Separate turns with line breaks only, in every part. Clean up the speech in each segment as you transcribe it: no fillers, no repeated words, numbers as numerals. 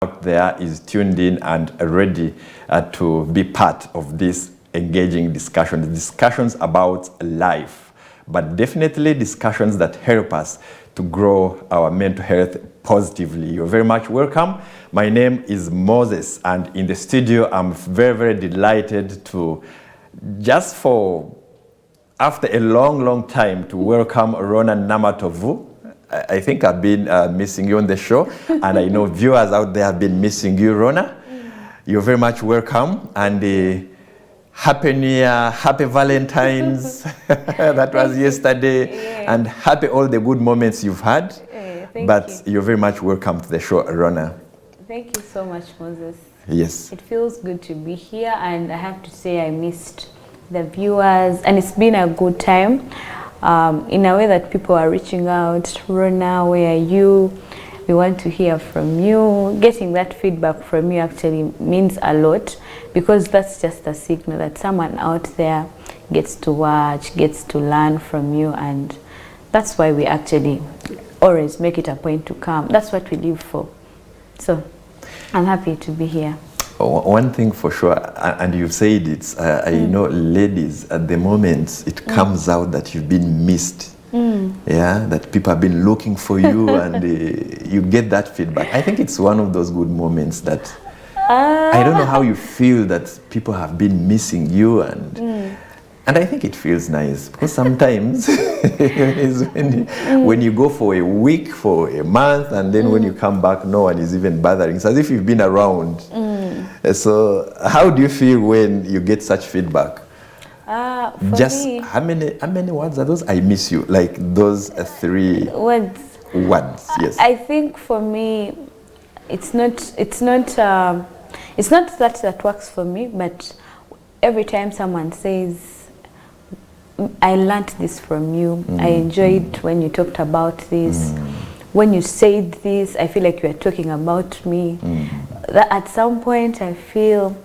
out there is tuned in and ready to be part of this engaging discussions about life, but definitely discussions that help us to grow our mental health positively. You're very much welcome. My name is Moses, and in the studio I'm very delighted to, just for after a long time, to welcome Rona Namatovu. I think I've been missing you on the show, and I know viewers out there have been missing you, Rona. You're very much welcome, and Happy New Year, Happy Valentine's, that was yesterday, and happy all the good moments you've had.
Thank you.
You're very much welcome to the show, Rona.
Thank you so much, Moses.
Yes.
It feels good to be here, and I have to say I missed the viewers, and it's been a good time. In a way that people are reaching out, Rona, where are you? We want to hear from you. Getting that feedback from you actually means a lot, because that's just a signal that someone out there gets to watch, gets to learn from you, and that's why we actually always make it a point to come. That's what we live for. So I'm happy to be here.
One thing for sure, and you've said it, I know ladies, at the moment it comes out that you've been missed. Yeah, that people have been looking for you, and you get that feedback. I think it's one of those good moments that I don't know how you feel that people have been missing you, and I think it feels nice, because sometimes when you go for a week, for a month, and then when you come back, no one is even bothering. It's as if you've been around. So how do you feel when you get such feedback? Just
me,
how many words are those? I miss you, like those 3
words.
Yes.
I think for me, it's not that works for me, but every time someone says, I learned this from you, I enjoyed when you talked about this, when you said this, I feel like you are talking about me. That at some point I feel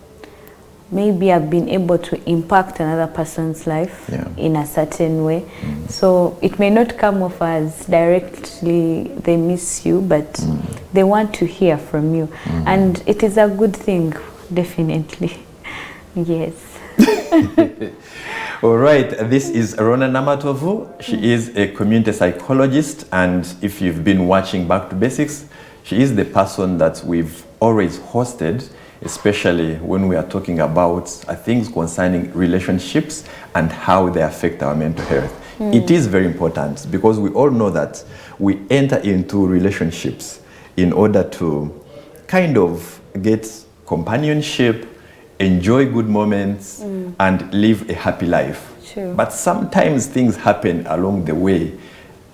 maybe I've been able to impact another person's life in a certain way. So it may not come off as directly they miss you, but they want to hear from you. And it is a good thing, definitely. Yes.
All right, this is Rona Namatovu. She is a community psychologist, and if you've been watching Back to Basics, she is the person that we've always hosted, especially when we are talking about things concerning relationships and how they affect our mental health. It is very important, because we all know that we enter into relationships in order to kind of get companionship, enjoy good moments, and live a happy life.
True.
But sometimes things happen along the way.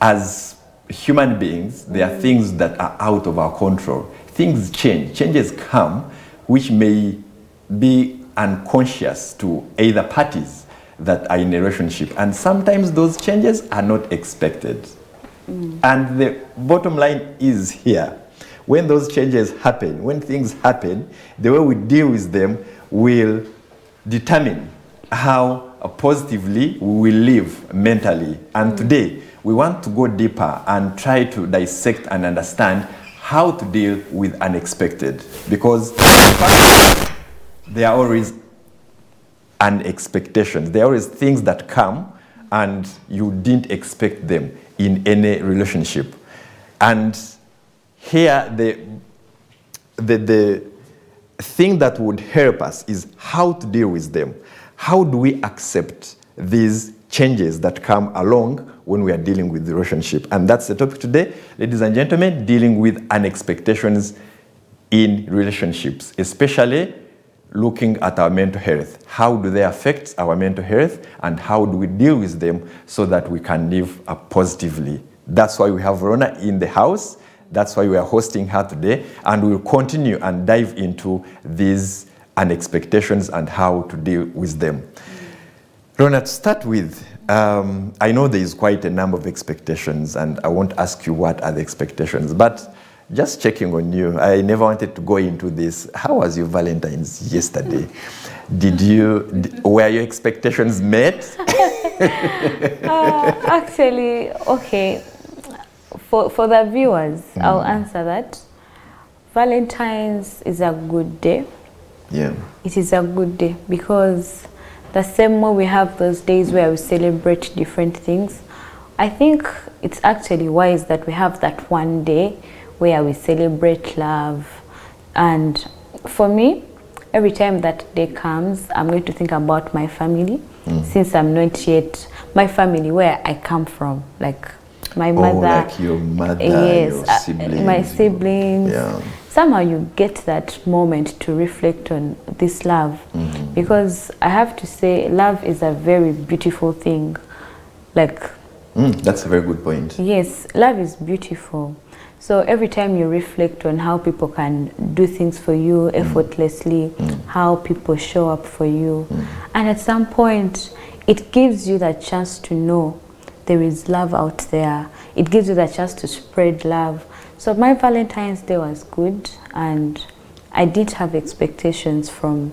As human beings, there are things that are out of our control. Things change. Changes come which may be unconscious to either parties that are in a relationship. And sometimes those changes are not expected. And the bottom line is here. When those changes happen, when things happen, the way we deal with them will determine how positively we will live mentally. And today, we want to go deeper and try to dissect and understand how to deal with unexpected. Because there are always unexpectations. There are always things that come and you didn't expect them in any relationship. And here, the thing that would help us is how to deal with them. How do we accept these changes that come along when we are dealing with the relationship? And that's the topic today, ladies and gentlemen, dealing with unexpectations in relationships, especially looking at our mental health. How do they affect our mental health, and how do we deal with them so that we can live positively? That's why we have Rona in the house. That's why we are hosting her today, and we'll continue and dive into these unexpectations and how to deal with them. Rona, to start with, I know there is quite a number of expectations, and I won't ask you what are the expectations, but just checking on you, I never wanted to go into this. How was your Valentine's yesterday? Were your expectations met?
Actually, okay. For the viewers, I'll answer that. Valentine's is a good day.
Yeah.
It is a good day because the same way we have those days where we celebrate different things, I think it's actually wise that we have that one day where we celebrate love. And for me, every time that day comes, I'm going to think about my family, since I'm not yet my family where I come from, like my mother,
like your mother,
yes,
your siblings,
my siblings.
Yeah.
Somehow you get that moment to reflect on this love, because I have to say love is a very beautiful thing. Like,
that's a very good point.
yes, love is beautiful. So every time you reflect on how people can do things for you effortlessly, how people show up for you, and at some point it gives you that chance to know there is love out there. It gives you that chance to spread love. So my Valentine's Day was good, and I didn't have expectations from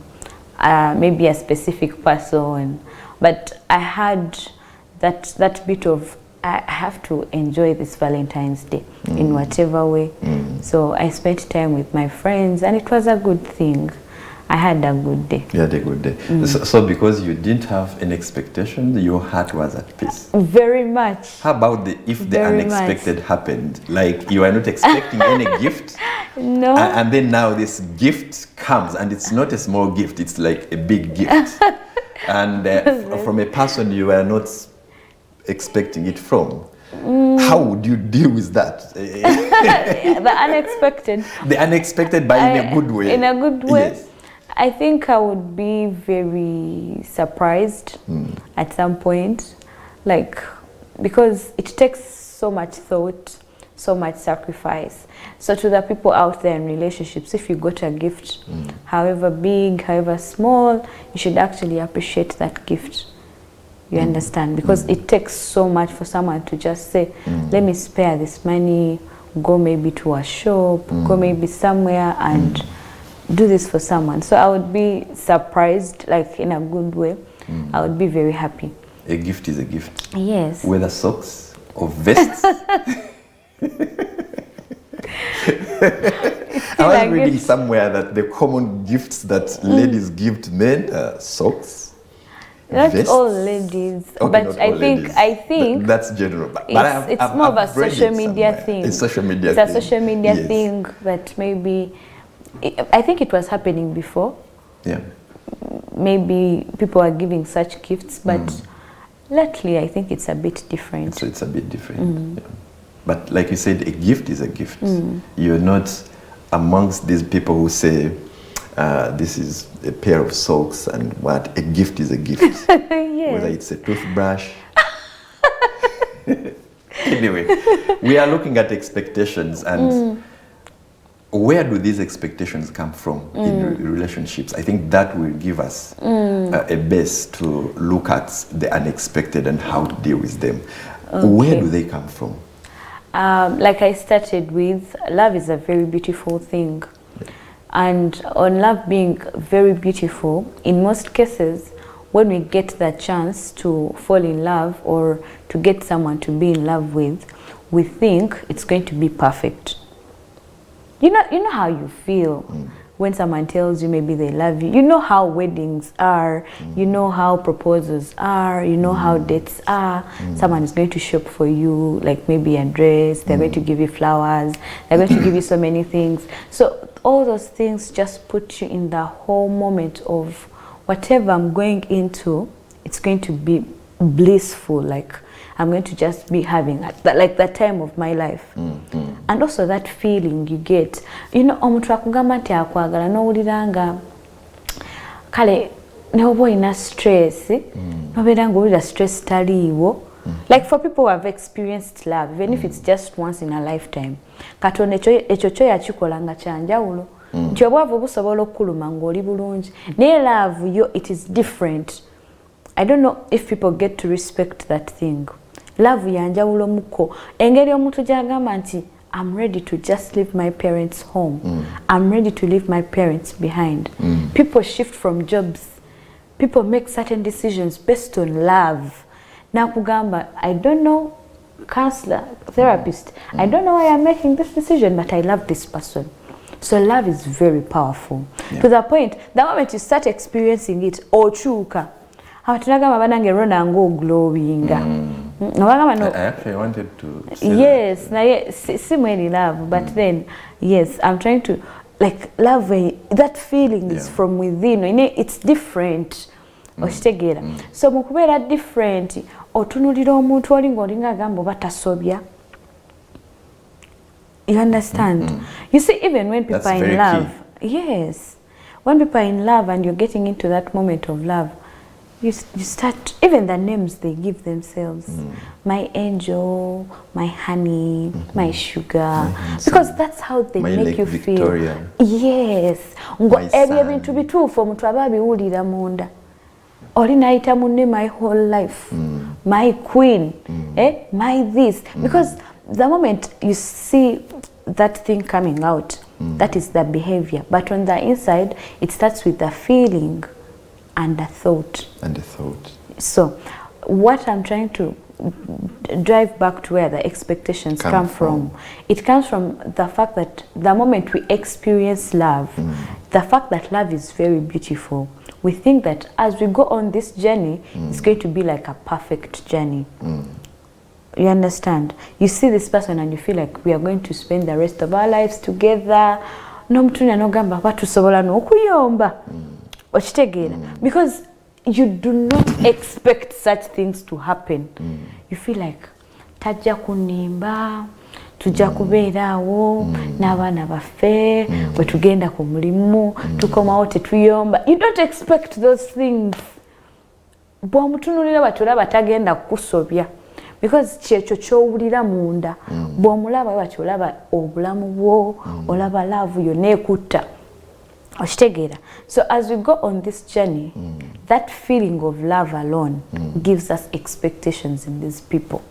maybe a specific person, but I had that bit of, I have to enjoy this Valentine's Day in whatever way. So I spent time with my friends, and it was a good thing. I had a good day.
You had a good day. So because you didn't have an expectation, your heart was at peace.
Very much.
How about if the
Very
unexpected happened? Like you are not expecting any gift,
No.
and then now this gift comes, and it's not a small gift, it's like a big gift. And from a person you are not expecting it from. How would you deal with that?
The unexpected.
The unexpected, but in a good way.
In a good way.
Yes.
I think I would be very surprised at some point, like, because it takes so much thought, so much sacrifice. So to the people out there in relationships, if you got a gift, however big, however small, you should actually appreciate that gift. You understand? Because it takes so much for someone to just say, let me spare this money, go maybe to a shop, go maybe somewhere and do this for someone. So I would be surprised, like in a good way. I would be very happy.
A gift is a gift.
Yes.
Whether socks or vests. I was reading somewhere that the common gifts that ladies give to men are socks,
Not
vests.
all ladies,
Okay,
but
not
I
all
think
ladies. That's general. But
it's more of a
read it
social media
somewhere.
thing.
It's social media
It's a
thing.
social media
Yes.
thing that maybe, I think it was happening before.
Yeah.
Maybe people are giving such gifts, but lately I think it's a bit different.
So it's a bit different. Yeah. But like you said, a gift is a gift. You're not amongst these people who say, this is a pair of socks and what? A gift is a gift.
Yes.
Whether it's a toothbrush. Anyway, we are looking at expectations, and where do these expectations come from in relationships? I think that will give us a base to look at the unexpected and how to deal with them. Where do they come from?
Like I started with, love is a very beautiful thing. And on love being very beautiful, in most cases, when we get the chance to fall in love or to get someone to be in love with, we think it's going to be perfect. You know how you feel when someone tells you maybe they love you. You know how weddings are, you know how proposals are, you know how dates are. Someone is going to shop for you, like maybe a dress, they're going to give you flowers, they're going to give you so many things. So all those things just put you in the whole moment of whatever I'm going into, it's going to be blissful, like I'm going to just be having like that time of my life. And also that feeling you get, you know, omuntu akugamba nti akwagala n'owuliranga kale neoba ina stress, nobeera ng'owulira stress taliiwo. Like for people who have experienced love, even if it's just once in a lifetime, Katonda ekyo kyo yakikola nga kyanjawulo. Nti obwavu busobola okukuluma ng'oli bulungi. Naye love yo, it is different. I don't know if people get to respect that thing. Love yanjawulo muko. Engeri omuntu gy'agamba nti I'm ready to just leave my parents home. I'm ready to leave my parents behind. People shift from jobs. People make certain decisions based on love. Nakugamba, I don't know, counselor, therapist, I don't know why I'm making this decision, but I love this person. So love is very powerful to the point the moment you start experiencing it ochuka abatunagamba banange rona ngo glowinga
I actually wanted to say
yes naye si mweni love but then yes I'm trying to like love that feeling is from within it's different okitegera so mukubeera different otunulira omuntu oli ng'olinga agamba batasobya. You understand? You see, even when people are in love, yes, when people are in love and you're getting into that moment of love, you start, even the names they give themselves, my angel, my honey, my sugar, because that's how they make you Victoria. Feel. Yes. Ebyo bintu bituufu omuntu aba abiwulira munda. Oli naita munne my whole life, my queen, my this, because the moment you see that thing coming out, that is the behavior. But on the inside, it starts with the feeling and the thought. So, what I'm trying to drive back to where the expectations come from. It comes from the fact that the moment we experience love, the fact that love is very beautiful, we think that as we go on this journey, it's going to be like a perfect journey. You understand? You see this person and you feel like we are going to spend the rest of our lives together. No mtuna no gamba batusobola n'okuyomba. Okitegeera. Because you do not expect such things to happen. You feel like tajja kunimba, tujja kubeeraawo n'abaana baffe bwe tugenda ku mulimu tukomawo tetuyomba. You don't expect those things. Bw'omutunulira batulaba tagenda kukusobya. Because kyekyo ky'owulira munda bw'omulaba bw'atyo olaba obulamu bwo olaba love yo neekutta okitegeera. So as we go on this journey, that feeling of love alone gives us expectations in these people.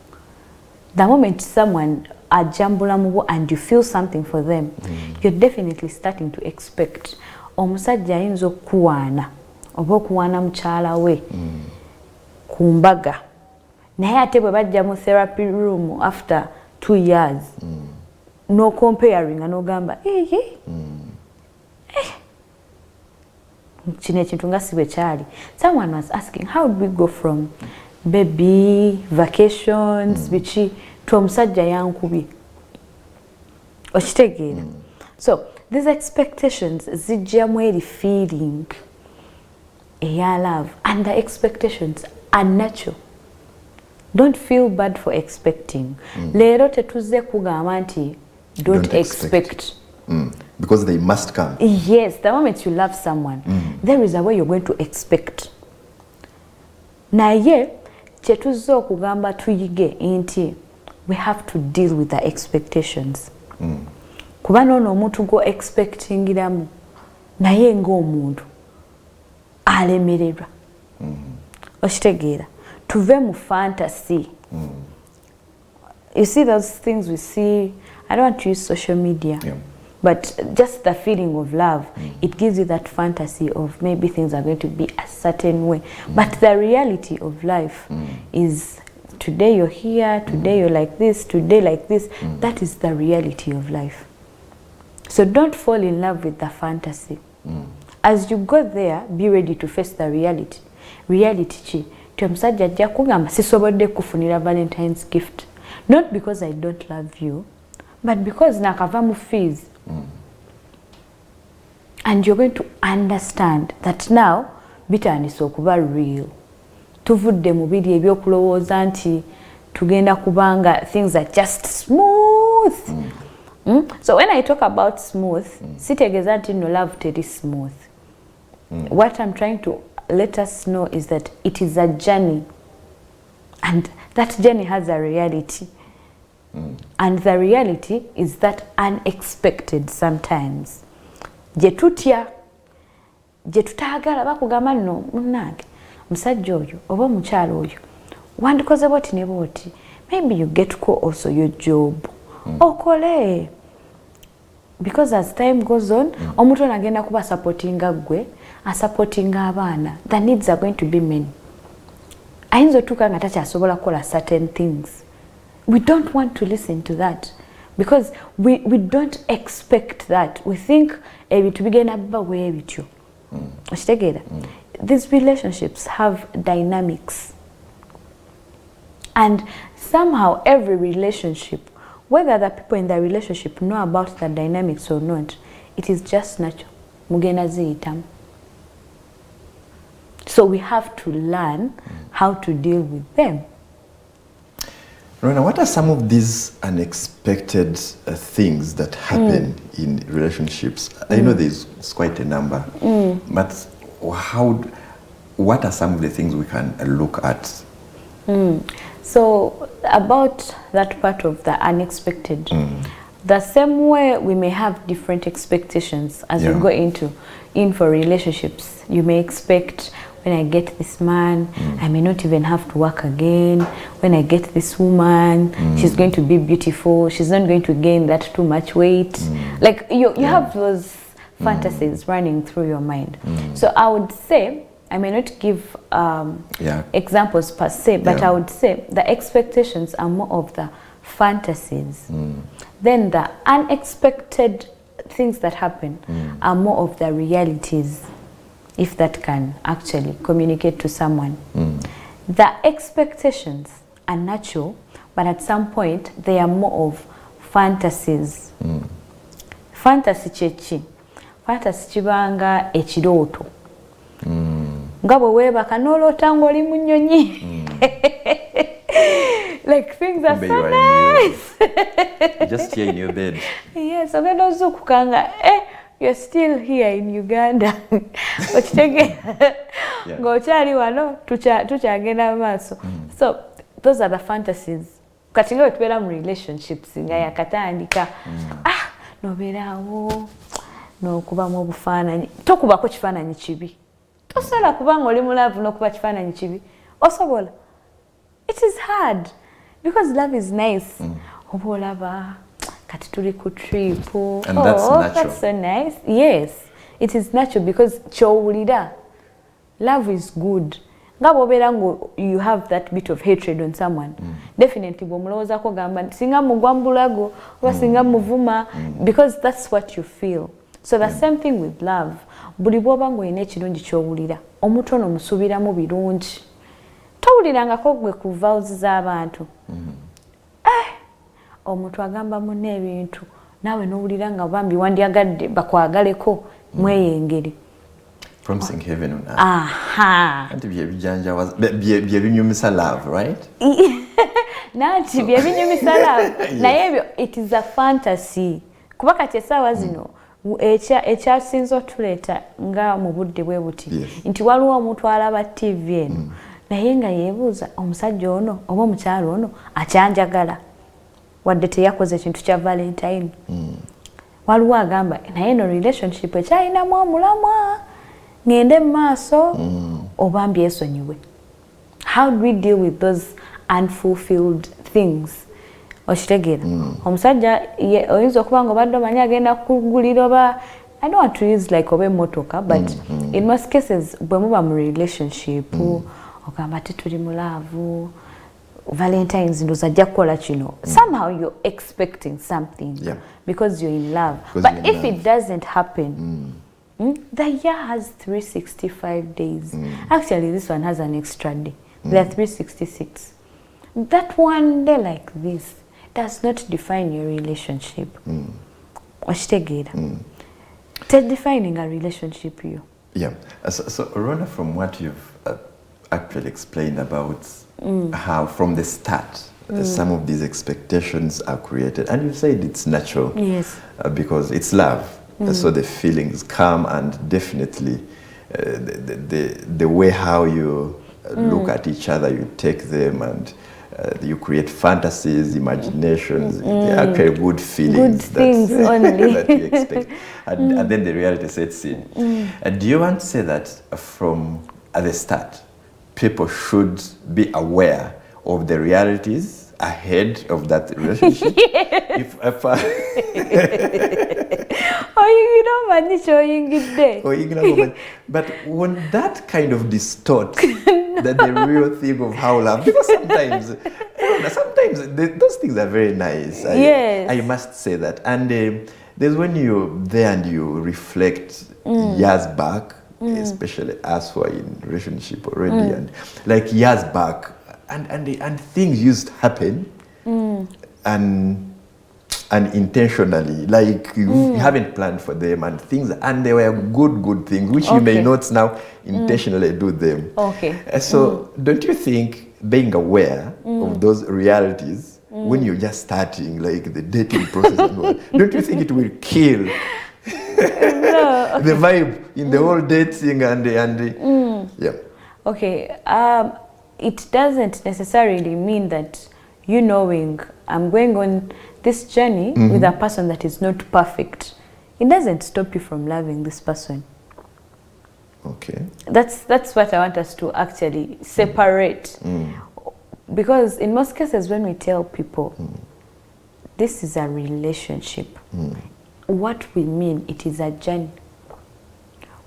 The moment someone ajambula mu bwo and you feel something for them, you're definitely starting to expect omusajja ayinza okuwaana oba okuwaana mukyala we ku mbaga. Naye ate bwe bajja mu therapy room after 2 years, no comparing and no gamba, kino ekintu nga si bwe kyali. Someone was asking, how did we go from baby, vacations, biki, to omusajja yankubye? Okitegeera. So, these expectations zijjamu eri feeling eya love, and the expectations are natural. Don't feel bad for expecting. Leero tetuzze kugamba nti don't expect.
Because they must come.
Yes, the moment you love someone, there is a way you're going to expect. Naye kyetuzze okugamba tuyige nti we have to deal with the expectations. Kuba n'ono omuntu go expectingiramu naye ng'omuntu alemererwa. Okitegeera. Tuve mu fantasy. You see those things we see, I don't want to use social media, but just the feeling of love, it gives you that fantasy of maybe things are going to be a certain way. But the reality of life is today you're here, today you're like this, today like this. That is the reality of life. So don't fall in love with the fantasy. As you go there, be ready to face the reality. Reality chi. Omusajja ajja kugamba sisobodde kufunira Valentine's gift, not because I don't love you, but because nakava mu fees. And you're going to understand that now bitandise okuba real. Tuvudde mu biri ebyokulowooza nti tugenda kubanga things are just smooth. So when I talk about smooth, sitegeeza nti no love teri smooth. What I'm trying to let us know is that it is a journey, and that journey has a reality, and the reality is that unexpected sometimes. Jetutya, jetutagala bakugamba no munange musajja oyo oba omukyala oyo wandikoze boti ne boti, maybe you get to call also your job okole, because as time goes on omuntu agenda kuba supportinga gwe supportinga abaana. The needs are going to be many. Ayinza otuuka nga takyasobola kukola certain things. We don't want to listen to that. because we don't expect that. We think ebintu bigenda biba bwe bityo. Okitegeera? These relationships have dynamics, and somehow every relationship, whether the people in the relationship know about the dynamics or not, it is just natural. Mugenda ziyitamu. So we have to learn how to deal with them.
Rona, what are some of these unexpected things that happen in relationships? I know there's quite a number, but what are some of the things we can look at?
So about that part of the unexpected, the same way we may have different expectations as we go in for relationships. You may expect, when I get this man, I may not even have to work again. When I get this woman, she's going to be beautiful. She's not going to gain that too much weight. Like you have those fantasies running through your mind. So I would say, I may not give examples per se, but I would say the expectations are more of the fantasies. Then the unexpected things that happen are more of the realities, if that can actually communicate to someone. The expectations are natural, but at some point they are more of fantasies. Fantasy chechi. Fantasy chibanga ekirooto. Nga bwe weebaka n'oloota ng'oli mu nnyonyi. Like things are so nice.
Just here in your bed.
Yes, ogenda ozuukuka nga you're still here in Uganda. Okitegeera ng'okyali wano tukyagenda maaso. So those are the fantasies. Kati nga tubeera mu relationships nga yakatandika nobeeraawo n'okubamu obufaananyi. Tokubako kifaananyi kibi. Tosobola kubanga oli mu love n'okuba kifaananyi kibi. Osobola. It is hard because love is nice. Oba olaba kati tuli ku trip.
And that's natural.
That's so nice. Yes, it is natural because kyowulira. Love is good. Nga bw'obeera ngo you have that bit of hatred on someone, definitely bw'omulowoozako gamba singa mugwa mu bulago oba singa muvuma, because that's what you feel. So the same thing with love. Buli bw'oba ng'olina ekirungi ky'owulira, omutono musuubiramu birungi. Towulirangako gwe ku vows z'abantu. Omuntu agamba munne ebintu naawe n'owulira nga bambi wandyagadde bakwagaleko mweyengeri.
Promising heaven on earth. Anti bye binyumisa love, right?
Nanti bye binyumisa love. Naye ebyo it is a fantasy. Kuba kati essaawa zino ekyasinza otuleeta nga mu budde bwe buti nti waliwo omuntu alaba TV eno naye nga yeebuuza omusajja ono oba omukyalo ono akyanjagala wadde teyakoze kintu kya Valentine. Waliwo agamba naye no relationship ekyalinamu omulamwa ngende mu maaso oba mbyesonyiwe. How do we deal with those unfulfilled things? Okitegeera omusajja oyinza okuba nga obadde omanyi agenda kugulira oba I don't want to use like oba emmotoka, but in most cases bwe muba mu relationship ogamba tituli mu love Valentine's ndoza ajja kukola kino. Somehow you're expecting something because you're in love. But if it doesn't happen, the year has 365 days. Actually, this one has an extra day. There are 366. That one day like this does not define your relationship. Okitegeera. Defining a relationship you.
Yeah. So Rona, from what you've actually explained about how from the start some of these expectations are created, and you said it's natural.
Yes.
Because it's love. So the feelings come, and definitely the way how you look at each other, you take them, and you create fantasies, imaginations, actually good feelings that you expect. And then the reality sets in. Do you want to say that from at the start, people should be aware of the realities ahead of that relationship? But when that kind of distorts the real thing of how love, because sometimes no, sometimes those things are very nice.
Yes.
I must say that. And there's when you're there and you reflect years back, especially us who are in relationship already, and like years back, and things used to happen, and intentionally, like you haven't planned for them, and things, and they were good things, which you may not now intentionally do them.
Okay.
So don't you think being aware of those realities when you're just starting, like the dating process and all, don't you think it will kill the vibe in the whole dating and yeah?
Okay. It doesn't necessarily mean that you knowing I'm going on this journey with a person that is not perfect. It doesn't stop you from loving this person.
Okay.
That's what I want us to actually separate. Because in most cases when we tell people this is a relationship, what we mean, it is a journey.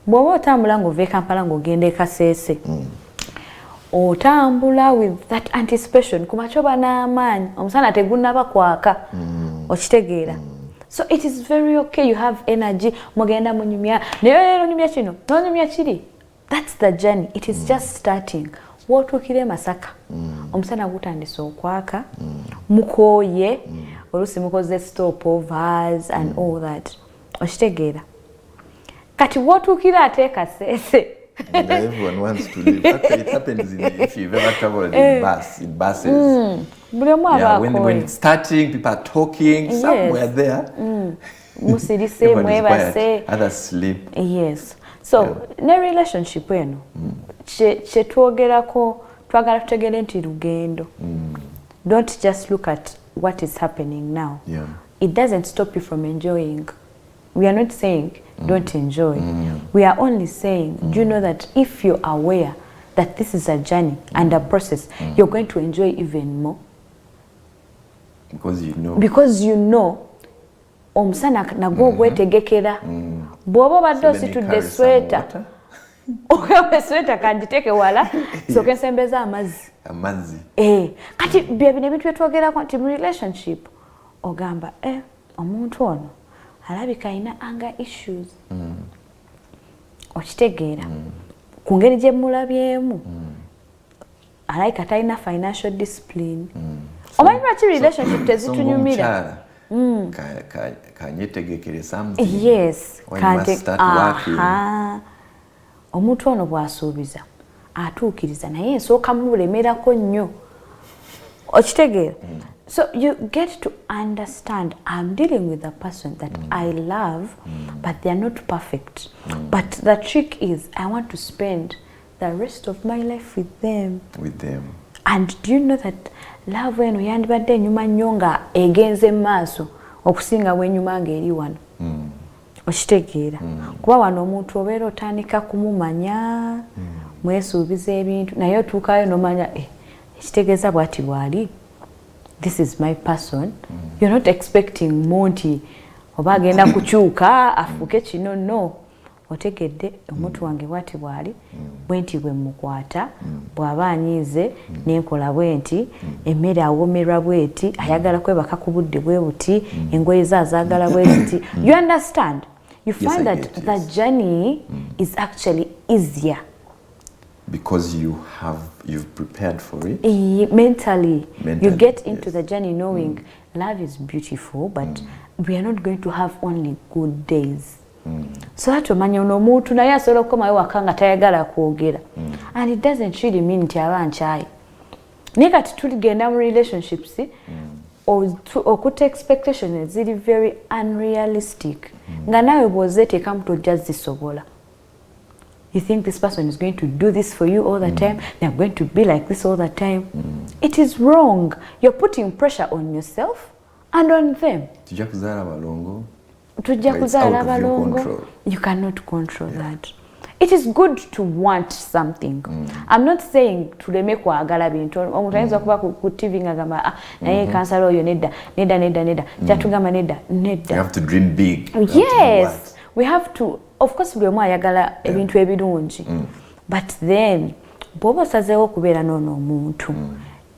Bw'oba otambula ng'ova e Kampala ng'ogenda e Kasese, otambula with that anticipation, kumachoba n'amaanyi, omusana tegunnaba kwaka, okitegeera. So it is very okay, you have energy, mugenda munyumya, naye onyumya kino, n'onyumya kiri. That's the journey, it is just starting. Wotuukire Masaka, omusana gutandise okwaka, mukooye, oluusi mukoze stopovers and all that. Okitegeera. Kati wotuukire ate Kasese.
And everyone wants to live. Actually, it happens if you've ever traveled in buses. Yeah, when it's starting, people are talking, somewhere there.
Musirise, mwebase.
Others sleep.
Yes. So, ne relationship eno, kye twogerako, twagala tutegere nti lugendo. Don't just look at what is happening now.
Yeah.
It doesn't stop you from enjoying. We are not saying don't enjoy. We are only saying, do you know that if you're aware that this is a journey and a process, you're going to enjoy even more?
Because you know.
Because you know, omusana nagwo gwetegekera. Bw'oba obadde ositudde sweta, ogamba esweta kangiteeke wala, sooka ensembeza amazzi. Kati bye bino ebintu bye twogerako nti mu relationship, ogamba omuntu ono alabika alina anger issues. Okitegeera. Ku ngeri gye mulabyemu, alabika talina financial discipline. Omanyi lwaki relationship tezitunyumira?
Kanyetegekere something.
Yes.
When you must start working.
Omuntu ono bw'asuubiza atuukiriza naye nsooka mulemerako nnyo. Okitegeera? So you get to understand I'm dealing with a person that I love, but they are not perfect. But the trick is I want to spend the rest of my life with them. And do you know that love eno yandibadde enyuma nnyo nga egenze maaso okusinga bw'enyuma ng'eri wano. Okitegeera. Kuba wano omuntu obeera otandika kumumanya, mwesuubiza ebintu, naye otuukayo n'omanya ekitegeeza bw'ati bw'ali. This is my person. You're not expecting Monty oba agenda kukyuka afuuke kino, no. Otegedde omuntu wange bw'ati bw'ali, bwenti bwe mukwata, bw'aba anyiize n'enkola bwenti, emmere awomerwa bweti, ayagala kwebaka ku budde bwe buti, engoye ze azaagala bwe ziti. You understand? You find that the journey is actually easier.
Because you've prepared for it.
Mentally, you get into the journey knowing love is beautiful, but we are not going to have only good days. So that omanya ono omuntu naye asobola okukomayo waka nga tayagala kwogera. And it doesn't really mean nti aba nkyayi. Naye kati tuligenda mu relationships okutta expectation eziri very unrealistic. Nga naawe bw'ozeeteekamu tojja zisobola. You think this person is going to do this for you all the time? They're going to be like this all the time? It is wrong. You're putting pressure on yourself and on them.
Tujja kuzaala balongo.
Tujja kuzaala balongo. You cannot control that. It is good to want something. I'm not saying tuleme kwagala bintu. Omuntu ayinza kuba ku TV ngagamba naye kansala oyo nedda. Kyatugamba nedda.
You have to dream big.
Yes. We have to. Of course, buli omu ayagala ebintu ebirungi. But then, bw'oba osazeewo okubeera n'ono omuntu,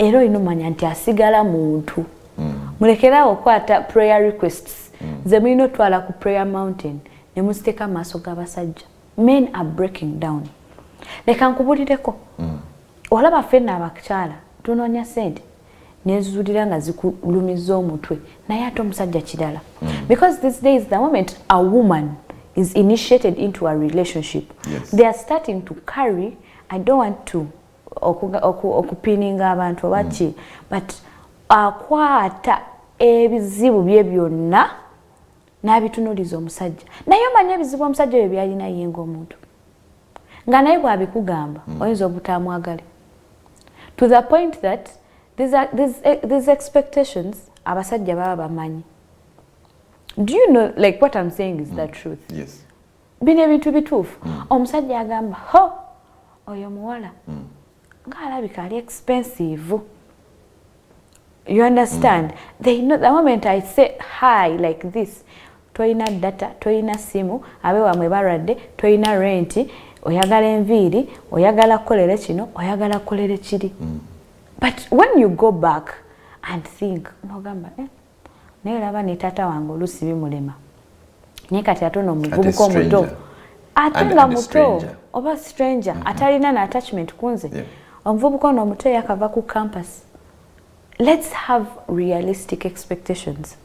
era inomanya nti asigala muntu mulekerawo okwata prayer requests ze mulina otwala ku prayer mountain ne muziteeka maaso g'abasajja. Men are breaking down. Leka nkubulireko olaba ffenna abakyala tunoonya ssente nezuulira nga zikulumiza omutwe naye ate omusajja kirala. Because these days the moment a woman is initiated into a relationship, they are starting to carry, I don't want to okupininga abantu obaki, but akwata ebizibu bye byonna n'abitunuuliza omusajja. Naye omanya ebizibu omusajja ebyo byalina ye ng'omuntu nga naye bw'abikugamba oyinza obutamwagale, to the point that these expectations abasajja baba bamanyi. Do you know, like what I'm saying is the truth?
Yes.
Bino ebintu bituufu. Omusajja agamba ho oyo muwala ng'alabika ali expensive. You understand? They know the moment I say hi like this, toyina data, toyina simu, abe wamwe baradde, toyina renti, oyagala enviiri, oyagala kukolera kino, oyagala kukolera kiri. But when you go back and think, nogamba, naye olaba ne taata wange oluusi bimulema. Naye kati ate ono omuvubuka omuto. Ate nga muto oba stranger, atalina na attachment kunze. Omuvubuka ono omuto yakava ku campus. Let's have realistic expectations.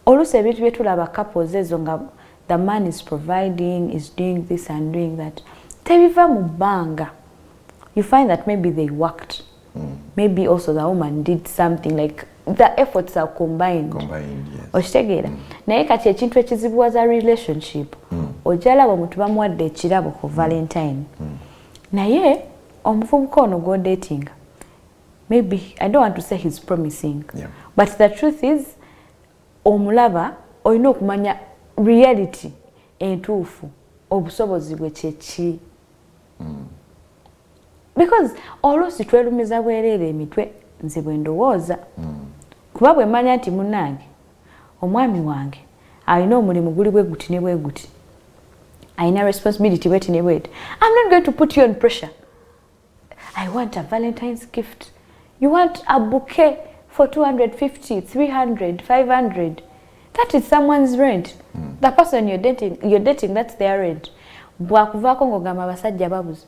Oluusi ebintu bye tulaba couples ezo nga the man is providing, is doing this and doing that. Tebiva mu bbanga. You find that maybe they worked. Maybe also the woman did something, like the efforts are combined. Yes. Okitegeera. Naye kati ekintu ekizibuwaza relationship. Ojala omuntu bamuwadde ekirabo ku Valentine. Naye omuvubuka ono go dating. Maybe, I don't want to say he's promising. But the truth is, omulaba olina okumanya reality entuufu obusobozi bwe kyeki. Because oluusi twerumiza bwereere emitwe nze bwe ndowooza. Kuba bwe mmanya nti munnange omwami wange alina omulimu guli bwe guti ne bwe guti, alina responsibility bweti ne bweti, I'm not going to put you on pressure. I want a Valentine's gift. You want a bouquet for 250, 300, 500. That is someone's rent. The person you're dating, that's their rent. Bwakuvaako ng'ogamba abasajja babuze.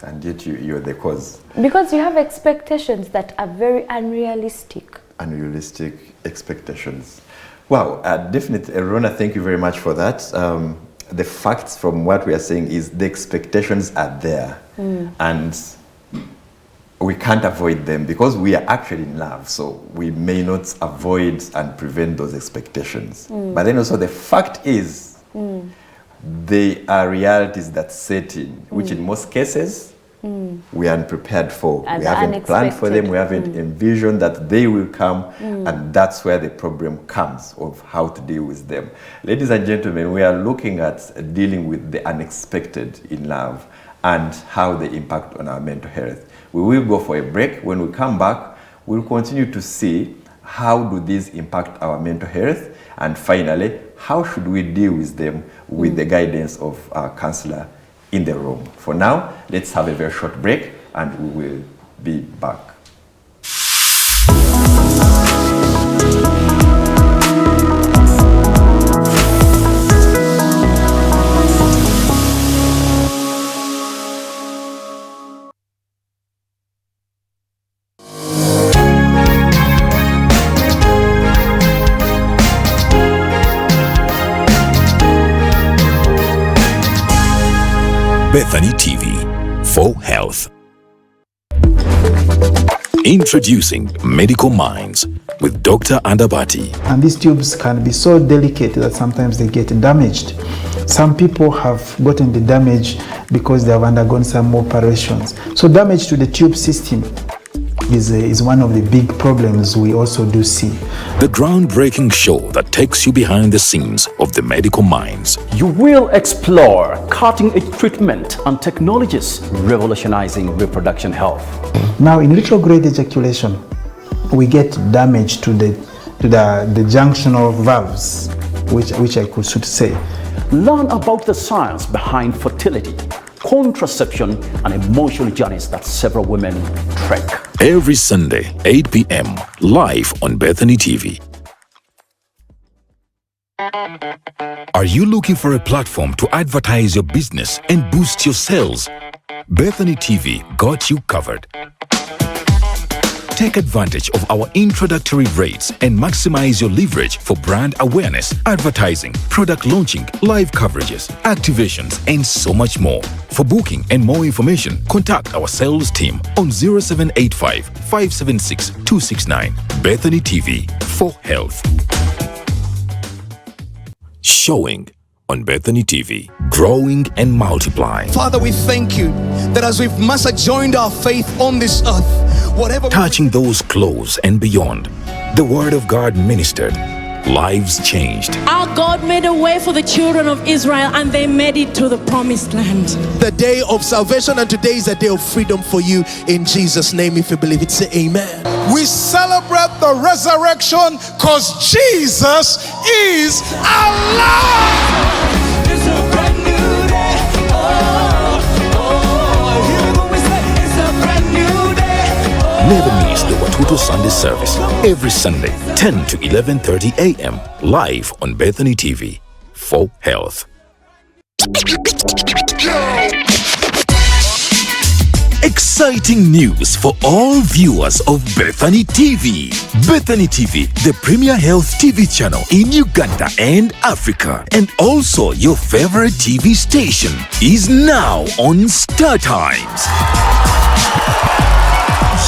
And yet you're the cause. Because
you have expectations that are very unrealistic.
Unrealistic expectations. Wow, definitely, Rona, thank you very much for that. The facts from what we are saying is the expectations are there. And we can't avoid them because we are actually in love. So we may not avoid and prevent those expectations. But then also the fact is, they are realities that set in, which in most cases, we aren't prepared for.
And
we haven't planned for them, we haven't envisioned that they will come, and that's where the problem comes of how to deal with them. Ladies and gentlemen, we are looking at dealing with the unexpected in love and how they impact on our mental health. We will go for a break. When we come back, we'll continue to see how do these impact our mental health, and finally, how should we deal with them with the guidance of our counselor in the room. For now, let's have a very short break and we will be back.
Bethany TV for health. Introducing Medical Minds with Dr. Andabati.
And these tubes can be so delicate that sometimes they get damaged. Some people have gotten the damage because they have undergone some operations. So damage to the tube system is one of the big problems we also do see.
The groundbreaking show that takes you behind the scenes of the medical minds.
You will explore cutting-edge treatment and technologies revolutionizing reproduction health.
Now, in retrograde ejaculation, we get damage to the junctional valves, which I could say.
Learn about the science behind fertility, contraception, and emotional journeys that several women trek.
Every Sunday, 8 p.m. live on Bethany TV. Are you looking for a platform to advertise your business and boost your sales? Bethany TV got you covered. Take advantage of our introductory rates and maximize your leverage for brand awareness, advertising, product launching, live coverages, activations, and so much more. For booking and more information, contact our sales team on 0785 576 269. Bethany TV for health. Showing on Bethany TV, growing and multiplying.
Father, we thank you that as we've master joined our faith on this earth, whatever
touching those close and beyond, the word of God ministered, lives changed.
Our God made a way for the children of Israel and they made it to the promised land.
the day of salvation, and today is a day of freedom for you. In Jesus' name, if you believe it, say amen.
We celebrate the resurrection because Jesus is alive.
It's a brand new day. Here we go, we say it's a brand new day.
Never miss the Watoto Sunday service every Sunday, 10 to 11:30 a.m. live on Bethany TV for health. Exciting news for all viewers of Bethany TV. Bethany TV, the premier health TV channel in Uganda and Africa, and also your favorite TV station, is now on Star Times.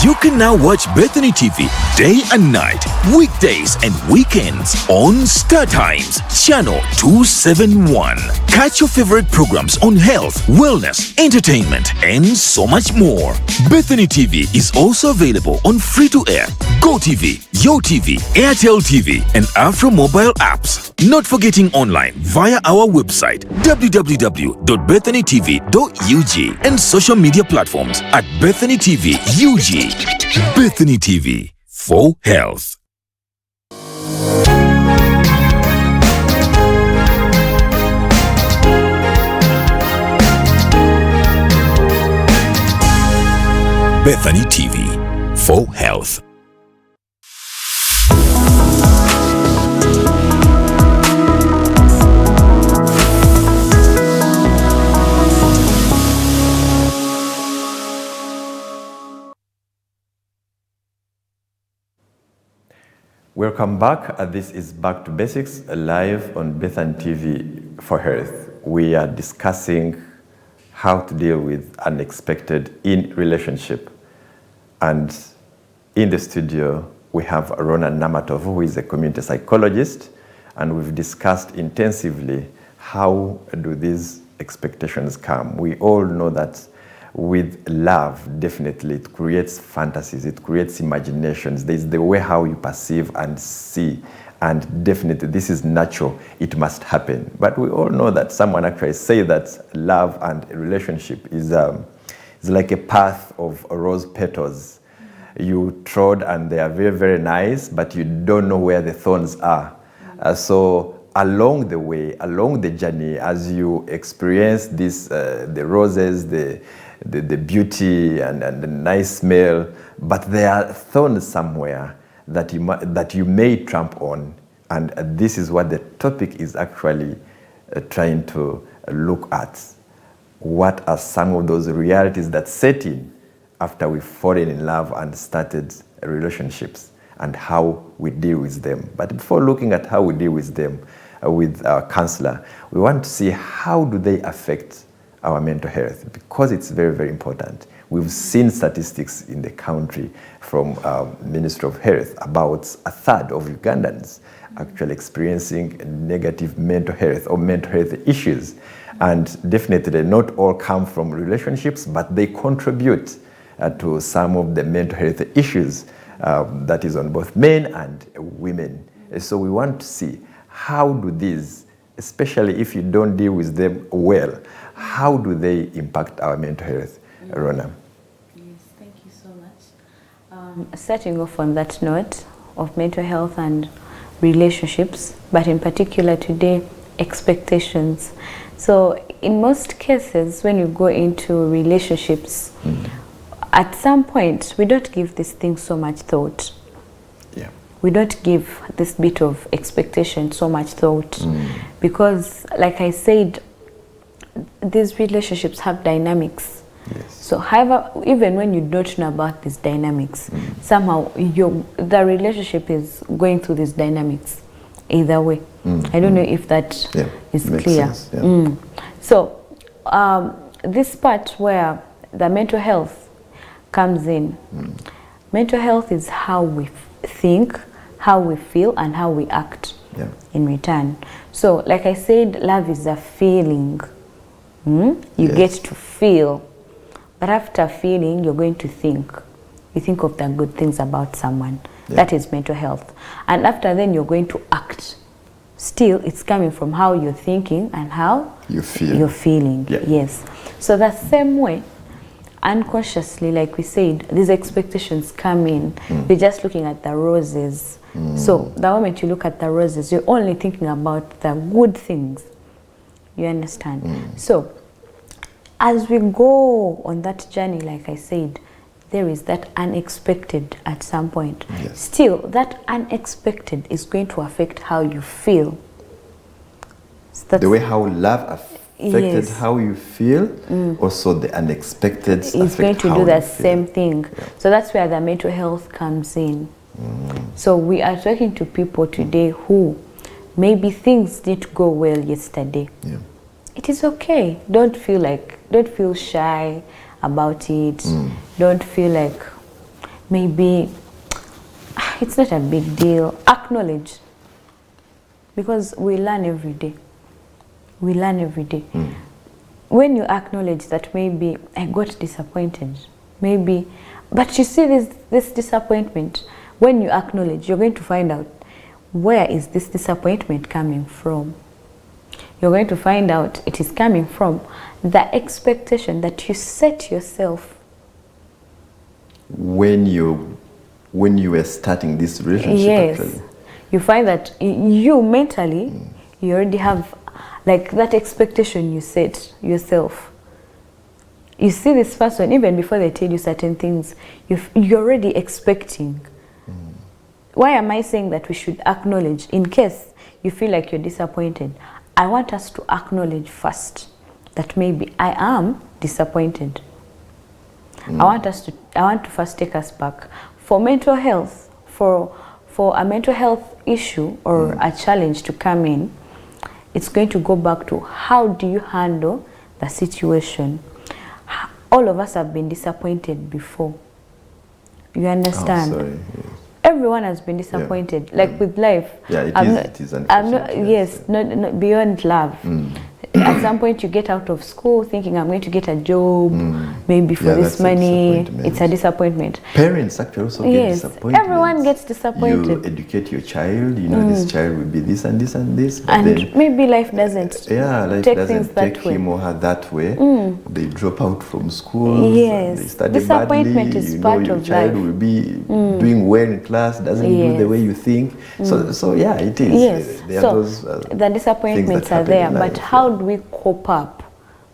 You can now watch Bethany TV day and night, weekdays and weekends on Star Times, channel 271. Catch your favorite programs on health, wellness, entertainment, and so much more. Bethany TV is also available on free-to-air, GoTV, YoTV, Airtel TV, and Afro mobile apps. Not forgetting online via our website www.bethanytv.ug and social media platforms at Bethany TV UG. Bethany TV for health. Bethany TV for health.
Welcome back. This is Back to Basics, live on Bethany TV for Health. We are discussing how to deal with unexpected in relationship. And in the studio, we have Ronan Namatov, who is a community psychologist, and we've discussed intensively how do these expectations come. We all know that with love, definitely, it creates fantasies, it creates imaginations. There's the way how you perceive and see, and definitely this is natural, it must happen. But we all know that someone actually say that love and a relationship is like a path of rose petals. You trod and they are very, very nice, but you don't know where the thorns are. So along the way, along the journey, as you experience this, the roses, the beauty and the nice smell, but there are thorns somewhere that you may tramp on, and this is what the topic is actually trying to look at. What are some of those realities that set in after we've fallen in love and started relationships, and how we deal with them? But before looking at how we deal with them with our counselor, we want to see how do they affect our mental health, because it's very, very important. We've seen statistics in the country from Ministry of Health about a third of Ugandans actually experiencing negative mental health or mental health issues. And definitely not all come from relationships, but they contribute to some of the mental health issues that is on both men and women. So we want to see how do these, especially if you don't deal with them well, how do they impact our mental health? Rona.
Yes, thank you so much. Starting off on that note of mental health and relationships, but in particular today, expectations. So in most cases, when you go into relationships, at some point, we don't give this thing so much thought.
Yeah.
We don't give this bit of expectation so much thought because, like I said, these relationships have dynamics.
Yes.
So, however, even when you don't know about these dynamics, somehow the relationship is going through these dynamics either way. I don't know if that is
makes
clear.
sense, yeah.
So, this part where the mental health comes in, mental health is how we think, how we feel, and how we act in return. So, like I said, love is a feeling. You get to feel. But after feeling, you're going to think. You think of the good things about someone. That is mental health. And after then, you're going to act. Still, it's coming from how you're thinking and how
you feel.
You're feeling. Yes. So the same way, unconsciously, like we said, these expectations come in. We're just looking at the roses. So the moment you look at the roses, you're only thinking about the good things. You understand? So as we go on that journey, like I said, there is that unexpected at some point. Still, that unexpected is going to affect how you feel. So
the way how love affected how you feel, also the unexpected
is going to do the same thing. So that's where the mental health comes in. So we are talking to people today who maybe things didn't go well yesterday. It is okay. Don't feel shy about it. Don't feel like maybe it's not a big deal. Acknowledge, because we learn every day. We learn every day. When you acknowledge that maybe I got disappointed, maybe, but you see this disappointment, when you acknowledge, you're going to find out where is this disappointment coming from. You're going to find out it is coming from the expectation that you set yourself
when you were starting this relationship. Actually.
You find that you mentally you already have like that expectation you set yourself. You see this person even before they tell you certain things, you're already expecting. Why am I saying that we should acknowledge in case you feel like you're disappointed? I want us to acknowledge first that maybe I am disappointed. I want to first take us back. For mental health, for a mental health issue or a challenge to come in, it's going to go back to how do you handle the situation. All of us have been disappointed before. You understand?
Oh, sorry. Yes.
Everyone has been disappointed, like with life.
It is unfortunate.
Not beyond love. At some point you get out of school thinking I'm going to get a job, maybe for this money. It's a disappointment.
Parents actually also get disappointed.
Everyone gets disappointed.
You educate your child, you know this child will be this and this and this. But
and
then,
maybe life doesn't
life
take
doesn't
things that
take
way.
him or her that way. They drop out from school.
Yes.
They study
Disappointment
badly.
is
You
part
know, your
of
child
life.
will be doing well in class, doesn't do the way you think. So yeah, it is.
Yes.
There
So
are those,
the disappointments are there, but how do we cope up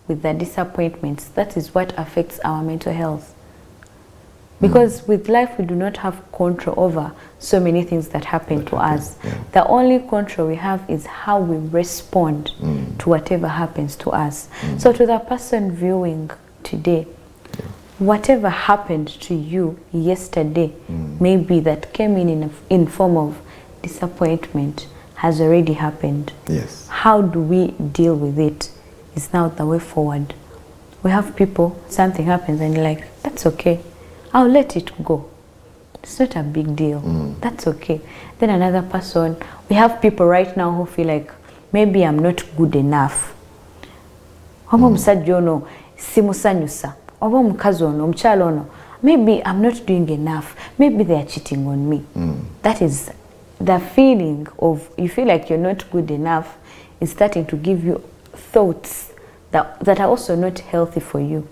with the disappointments? That is what affects our mental health. Because with life we do not have control over so many things that happen to us. The only control we have is how we respond to whatever happens to us. So to the person viewing today, whatever happened to you yesterday, maybe that came in form of disappointment, has already happened.
Yes.
How do we deal with it is now the way forward. We have people, something happens and you're like, that's okay, I'll let it go. It's not a big deal. That's okay. Then another person, we have people right now who feel like, maybe I'm not good enough. Maybe I'm not doing enough. Maybe they are cheating on me. That is the feeling of, you feel like you're not good enough, is starting to give you thoughts that are also not healthy for you.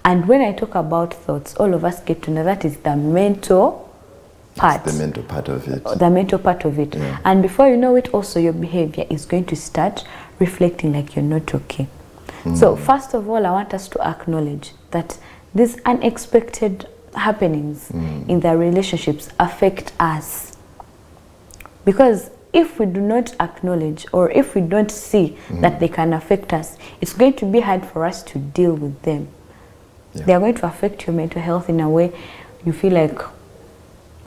And when I talk about thoughts, all of us get to know that is the mental part.
It's the mental part of it.
The mental part of it. And before you know it, also your behavior is going to start reflecting like you're not okay. So first of all, I want us to acknowledge that these unexpected happenings in their relationships affect us. Because if we do not acknowledge, or if we don't see that they can affect us, it's going to be hard for us to deal with them.
Yeah.
They are going to affect your mental health in a way you feel like,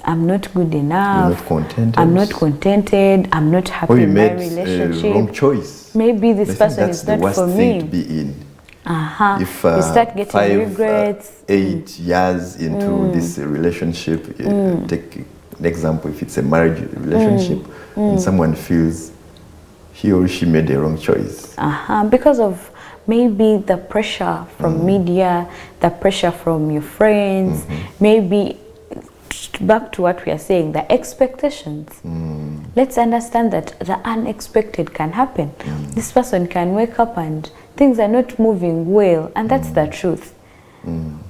I'm not good enough,
You're not contented.
I'm not contented, I'm not happy
Or you
in my
made
relationship.
a wrong choice.
Maybe this
I think
person
that's
is
the
not
worst
for
thing
me.
to be in. If
You start getting
5,
regrets.
8 years into this relationship, take an example, if it's a marriage relationship, and someone feels he or she made a wrong choice.
Because of maybe the pressure from media, the pressure from your friends, maybe back to what we are saying, the expectations. Let's understand that the unexpected can happen. This person can wake up and things are not moving well, and that's the truth.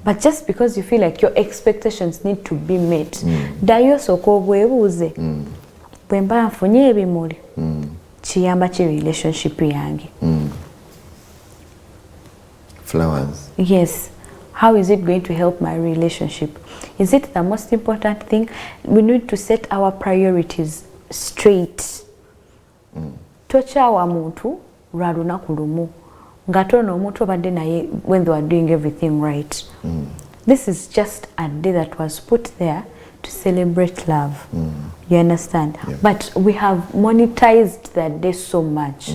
But just because you feel like your expectations need to be met, dayo soko bwebuuze bwemba nfunye ebimuli kiyamba ki relationship yange.
Flowers.
Yes. How is it going to help my relationship? Is it the most important thing? We need to set our priorities straight. Tochawa muntu lwa lunaku lumu nga tono omuntu obadde naye when they were doing everything right. This is just a day that was put there to celebrate love. You understand?
Yeah.
But we have monetized that day so much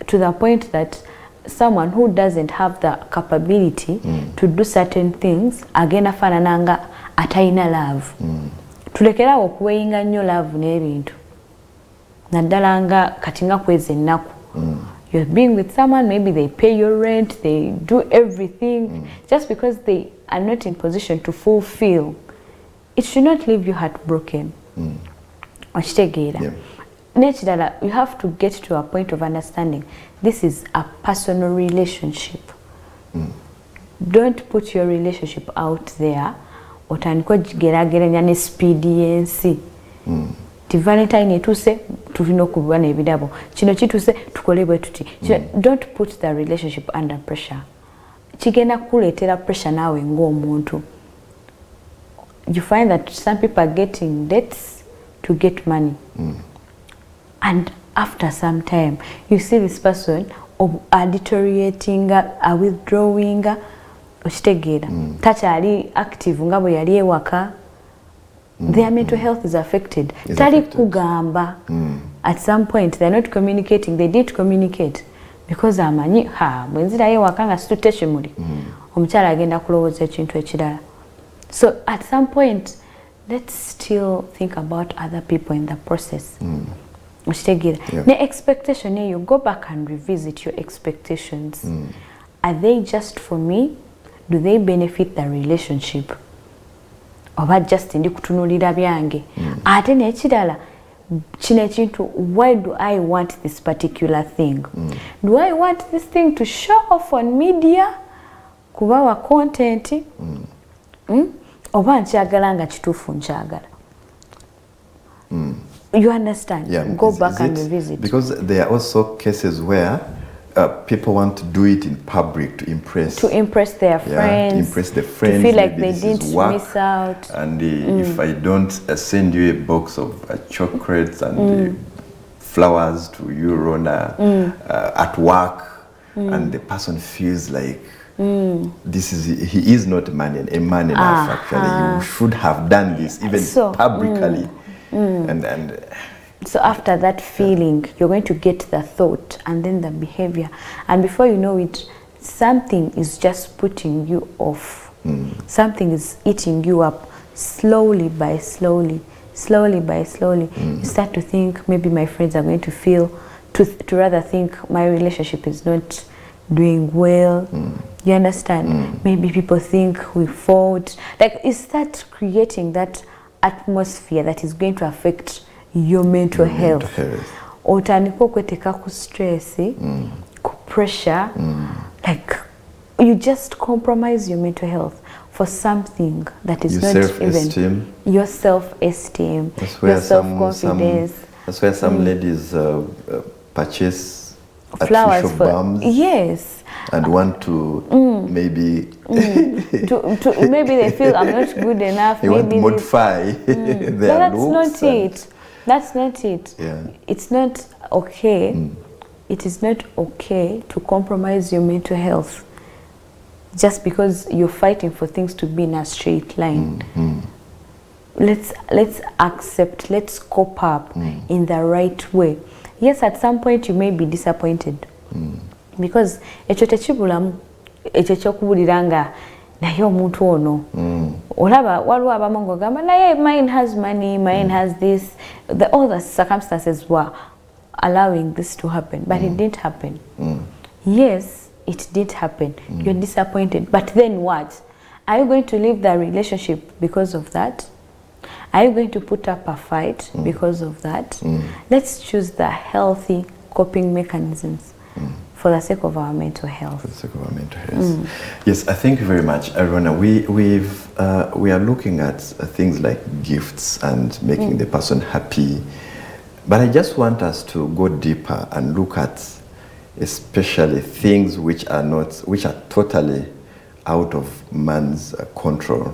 to the point that someone who doesn't have the capability to do certain things again afanananga ataina love. Tulekerawo okuweyinga nnyo love n'ebintu naddala nga katinga kwezi ennaku. You're being with someone, maybe they pay your rent, they do everything just because they are not in position to fulfill. It should not leave you heartbroken. Okitegeera.
Yeah.
Nekirala, you have to get to a point of understanding this is a personal relationship. Don't put your relationship out there otandika okigerageranya ne speed yensi. Ti Valentine etuse tulina okuba n'ebirabo, kino kituse tukole bwe tuti. Don't put the relationship under pressure. Kigenda kuleetera pressure naawe ng'omuntu. You find that some people are getting debts to get money. And after some time, you see this person deteriorating, withdrawing, okitegeera. Takyali active nga bwe yali ewaka. Their mental health is affected. Tali kugamba. At some point, they're not communicating. They did communicate. Because amanyi, bwenzira ewaka nga situtte kimuli. Omukyala agenda kulowooza ekintu ekirala. So at some point, let's still think about other people in the process.
Yeah.
The expectation, you go back and revisit your expectations. Are they just for me? Do they benefit the relationship? Oba just ndi kutunulira byange. Ate nekirala kino ekintu, why do I want this particular thing? Do I want this thing to show off on media? Kuba wa content? Oba nkyagala nga kituufu nkyagala? You understand?
Yeah.
Go back and revisit.
Because there are also cases where people want to do it in public to impress.
To impress their friends.
To impress the friends.
To feel like
maybe
they
this is
didn't
work,
miss out.
And if I don't send you a box of chocolates and flowers to you, Rona, at work, and the person feels like he is not a man enough. Actually, you should have done this even publicly. And
so after that feeling, you're going to get the thought and then the behavior, and before you know it, something is just putting you off. Something is eating you up slowly by slowly. You start to think maybe my friends are going to feel to rather think my relationship is not doing well. You understand? Maybe people think we fought. Like, you start creating that atmosphere that is going to affect your mental health. Otandika okweteka ku stress, ku pressure, like you just compromise your mental health for something that is not even your self-esteem, your self-confidence.
That's why some ladies purchase
flowers
artificial
for
balms.
Yes,
and want to maybe
maybe they feel I'm not good enough.
they want to modify
But
their
that's
looks.
not it. That's not it.
Yeah.
It's not okay. It is not okay to compromise your mental health just because you're fighting for things to be in a straight line. Let's accept, let's cope up in the right way. Yes, at some point you may be disappointed because ekyo tekibulamu ekyo kyokubuliranga naye omuntu ono olaba waliwo abamu ng'ogamba naye mine has money, mine has this, all the circumstances were allowing this to happen, but it didn't happen. Yes, it did happen. You're disappointed, but then what? Are you going to leave the relationship because of that? Are you going to put up a fight because of that? Let's choose the healthy coping mechanisms for the sake of our mental health.
For the sake of our mental health. Yes, I thank you very much, Arona. We are looking at things like gifts and making the person happy, but I just want us to go deeper and look at especially things which are totally out of man's control.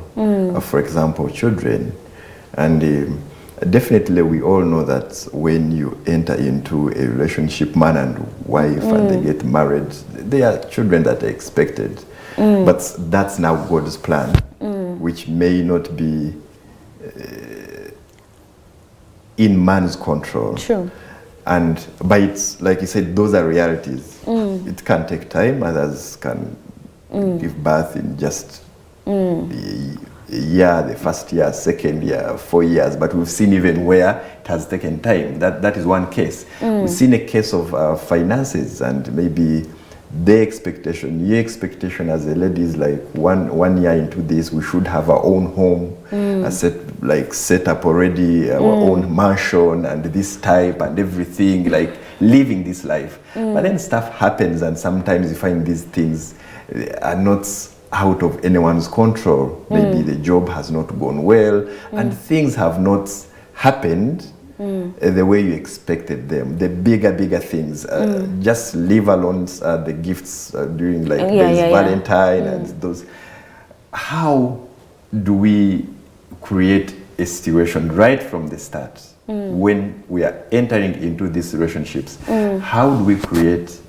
For example, children. And definitely we all know that when you enter into a relationship, man and wife, and they get married, they are children that are expected. But that's now God's plan, which may not be in man's control.
True.
But it's, like you said, those are realities. It can take time. Others can give birth in just a year, the first year, second year, 4 years. But we've seen even where it has taken time. That is one case. We've seen a case of finances, and maybe their expectation, your expectation as a lady is like one year into this, we should have our own home, set up already, our own mansion and this type and everything, like living this life. But then stuff happens, and sometimes you find these things are not out of anyone's control. Maybe the job has not gone well, and things have not happened the way you expected them. The bigger things. Just leave alone the gifts during Valentine and those. How do we create a situation right from the start when we are entering into these relationships? How do we create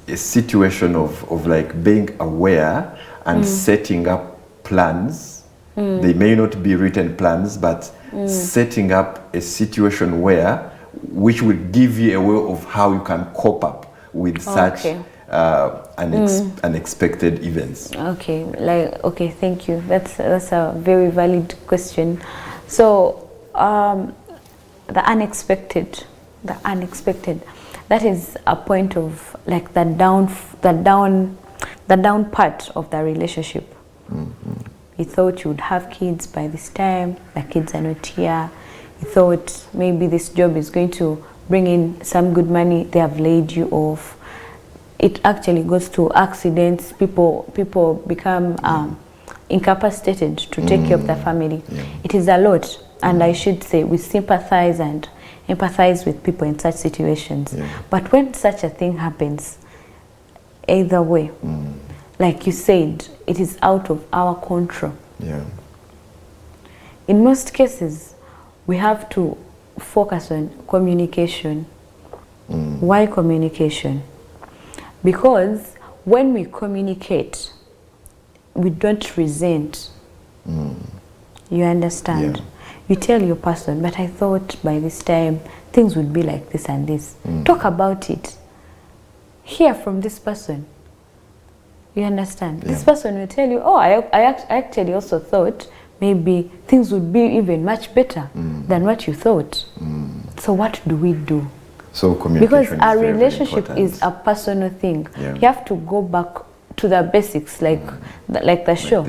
a situation of like being aware and setting up plans? They may not be written plans, but setting up a situation which would give you a way of how you can cope up with such unexpected events.
Okay, thank you. That's a very valid question. So the unexpected, that is a point of like the down part of the relationship. You thought you would have kids by this time, the kids are not here. You thought maybe this job is going to bring in some good money, they have laid you off. It actually goes to accidents. People become incapacitated to take care of their family. It is a lot, and I should say we sympathize and empathize with people in such situations. But when such a thing happens, either way, like you said, it is out of our control. In most cases, we have to focus on communication. Why communication? Because when we communicate, we don't resent. You understand? You tell your person, but I thought by this time things would be like this and this. Talk about it. Hear from this person. You understand? This person will tell you, oh, I actually also thought maybe things would be even much better than what you thought. So what do we do?
So communication,
because our relationship is a personal thing. You have to go back to the basics, like the show.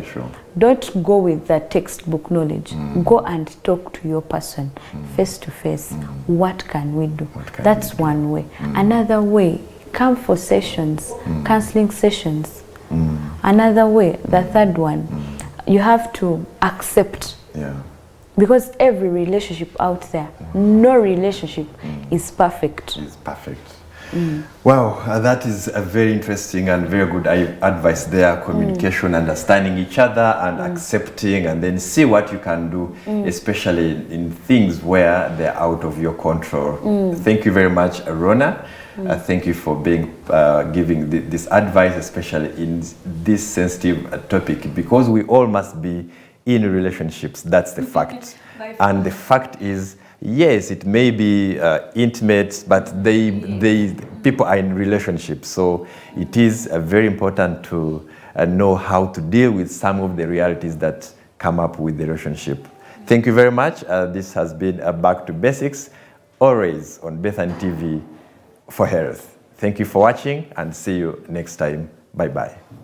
Don't go with the textbook knowledge. Go and talk to your person face to face. What can we do? That's one way. Another way, come for sessions, counseling sessions. Another way, the third one, you have to accept. Because every relationship out there, no relationship is perfect.
It's perfect. Wow, that is a very interesting and very good advice there. Communication, understanding each other and accepting, and then see what you can do, especially in things where they're out of your control. Thank you very much, Rona. Thank you for being giving this advice, especially in this sensitive topic, because we all must be in relationships. That's the fact. And the fact is, yes, it may be intimate, but people are in relationships. So it is very important to know how to deal with some of the realities that come up with the relationship. Thank you very much. This has been Back to Basics, always on Bethany TV for health. Thank you for watching, and see you next time. Bye-bye.